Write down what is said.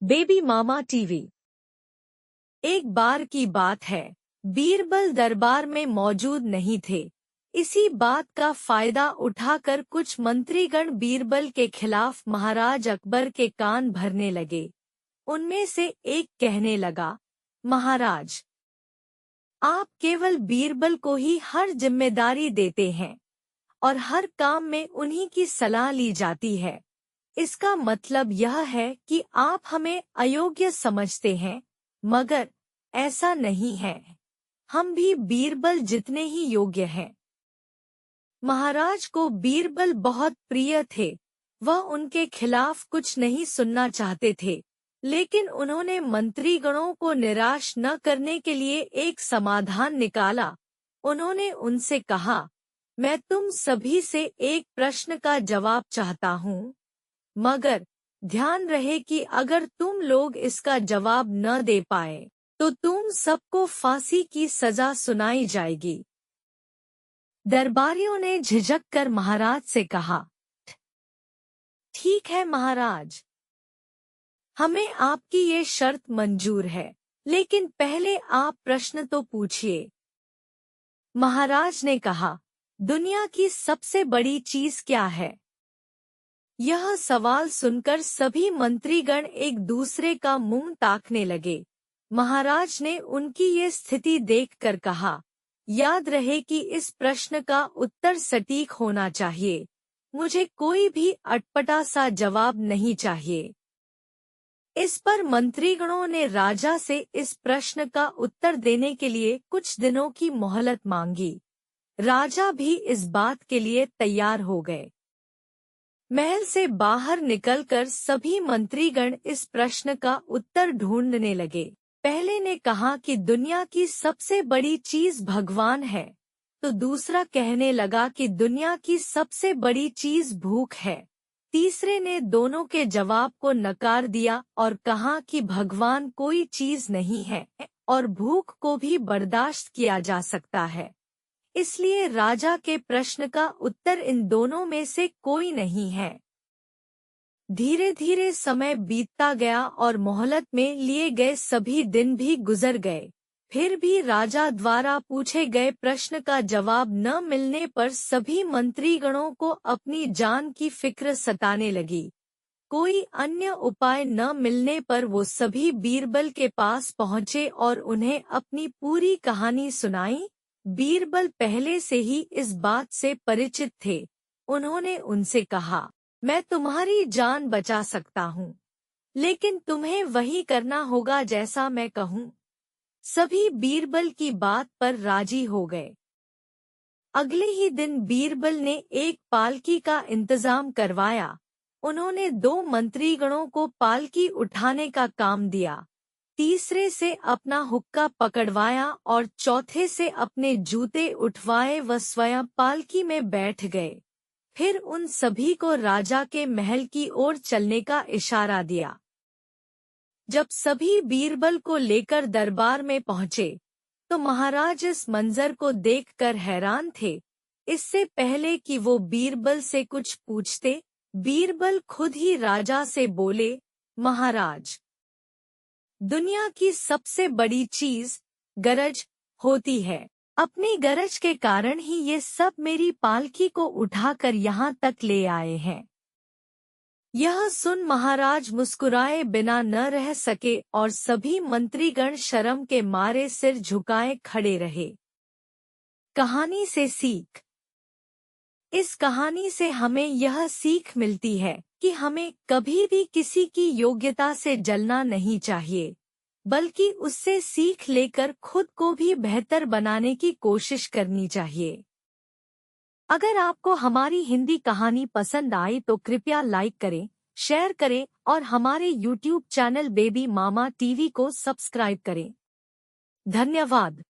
Baby मामा TV. एक बार की बात है, बीरबल दरबार में मौजूद नहीं थे। इसी बात का फायदा उठाकर कुछ मंत्रीगण बीरबल के खिलाफ महाराज अकबर के कान भरने लगे। उनमें से एक कहने लगा, महाराज, आप केवल बीरबल को ही हर जिम्मेदारी देते हैं और हर काम में उन्हीं की सलाह ली जाती है। इसका मतलब यह है कि आप हमें अयोग्य समझते हैं, मगर ऐसा नहीं है। हम भी बीरबल जितने ही योग्य हैं। महाराज को बीरबल बहुत प्रिय थे। वह उनके खिलाफ कुछ नहीं सुनना चाहते थे, लेकिन उन्होंने मंत्रीगणों को निराश न करने के लिए एक समाधान निकाला। उन्होंने उनसे कहा, मैं तुम सभी से एक प्रश्न का जवाब चाहता हूँ, मगर ध्यान रहे कि अगर तुम लोग इसका जवाब न दे पाए तो तुम सबको फांसी की सजा सुनाई जाएगी। दरबारियों ने झिझक कर महाराज से कहा, ठीक है महाराज, हमें आपकी ये शर्त मंजूर है, लेकिन पहले आप प्रश्न तो पूछिए। महाराज ने कहा, दुनिया की सबसे बड़ी चीज क्या है? यह सवाल सुनकर सभी मंत्रीगण एक दूसरे का मुंह ताकने लगे। महाराज ने उनकी ये स्थिति देखकर कहा, याद रहे कि इस प्रश्न का उत्तर सटीक होना चाहिए। मुझे कोई भी अटपटा सा जवाब नहीं चाहिए। इस पर मंत्रीगणों ने राजा से इस प्रश्न का उत्तर देने के लिए कुछ दिनों की मोहलत मांगी। राजा भी इस बात के लिए तैयार हो गए। महल से बाहर निकलकर सभी मंत्रीगण इस प्रश्न का उत्तर ढूंढने लगे। पहले ने कहा कि दुनिया की सबसे बड़ी चीज भगवान है, तो दूसरा कहने लगा कि दुनिया की सबसे बड़ी चीज भूख है। तीसरे ने दोनों के जवाब को नकार दिया और कहा कि भगवान कोई चीज नहीं है और भूख को भी बर्दाश्त किया जा सकता है। इसलिए राजा के प्रश्न का उत्तर इन दोनों में से कोई नहीं है। धीरे धीरे समय बीतता गया और मोहलत में लिए गए सभी दिन भी गुजर गए। फिर भी राजा द्वारा पूछे गए प्रश्न का जवाब न मिलने पर सभी मंत्रीगणों को अपनी जान की फिक्र सताने लगी। कोई अन्य उपाय न मिलने पर वो सभी बीरबल के पास पहुँचे और उन्हें अपनी पूरी कहानी सुनाई। बीरबल पहले से ही इस बात से परिचित थे। उन्होंने उनसे कहा, मैं तुम्हारी जान बचा सकता हूँ, लेकिन तुम्हें वही करना होगा जैसा मैं कहूँ। सभी बीरबल की बात पर राजी हो गए। अगले ही दिन बीरबल ने एक पालकी का इंतजाम करवाया। उन्होंने 2 मंत्रीगणों को पालकी उठाने का काम दिया, तीसरे से अपना हुक्का पकड़वाया और चौथे से अपने जूते उठवाए व स्वयं पालकी में बैठ गए। फिर उन सभी को राजा के महल की ओर चलने का इशारा दिया। जब सभी बीरबल को लेकर दरबार में पहुंचे, तो महाराज इस मंजर को देखकर हैरान थे। इससे पहले कि वो बीरबल से कुछ पूछते, बीरबल खुद ही राजा से बोले, महाराज, दुनिया की सबसे बड़ी चीज गरज होती है। अपनी गरज के कारण ही ये सब मेरी पालकी को उठाकर यहाँ तक ले आए हैं। यह सुन महाराज मुस्कुराए बिना न रह सके और सभी मंत्रीगण शर्म के मारे सिर झुकाए खड़े रहे। कहानी से सीख। इस कहानी से हमें यह सीख मिलती है कि हमें कभी भी किसी की योग्यता से जलना नहीं चाहिए, बल्कि उससे सीख लेकर खुद को भी बेहतर बनाने की कोशिश करनी चाहिए। अगर आपको हमारी हिंदी कहानी पसंद आई तो कृपया लाइक करें, शेयर करें और हमारे YouTube चैनल बेबी मामा टीवी को सब्सक्राइब करें। धन्यवाद।